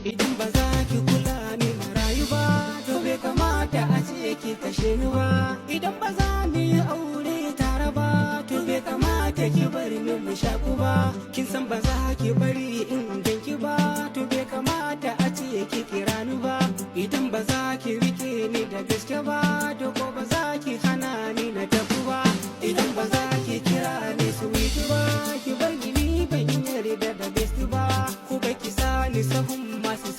Idan ba za ki kula ni na rayu ba, to bai kamata a ce ki kashe ni ba. Idan ba za mu yi aure tare ba, to bai kamata ki bari ni mu shaku ba. Kin san ba za ki bari in ganki ba, to bai kamata a ce ki kira ni ba. Idan ba za ki rike ni da gaske ba, to ko ba za ki hana ni na tafi ba. Idan ba za ki kira ni sweet ba, ki bar ni ban yarda da best ba. Ko ba ki sa ni sahun masu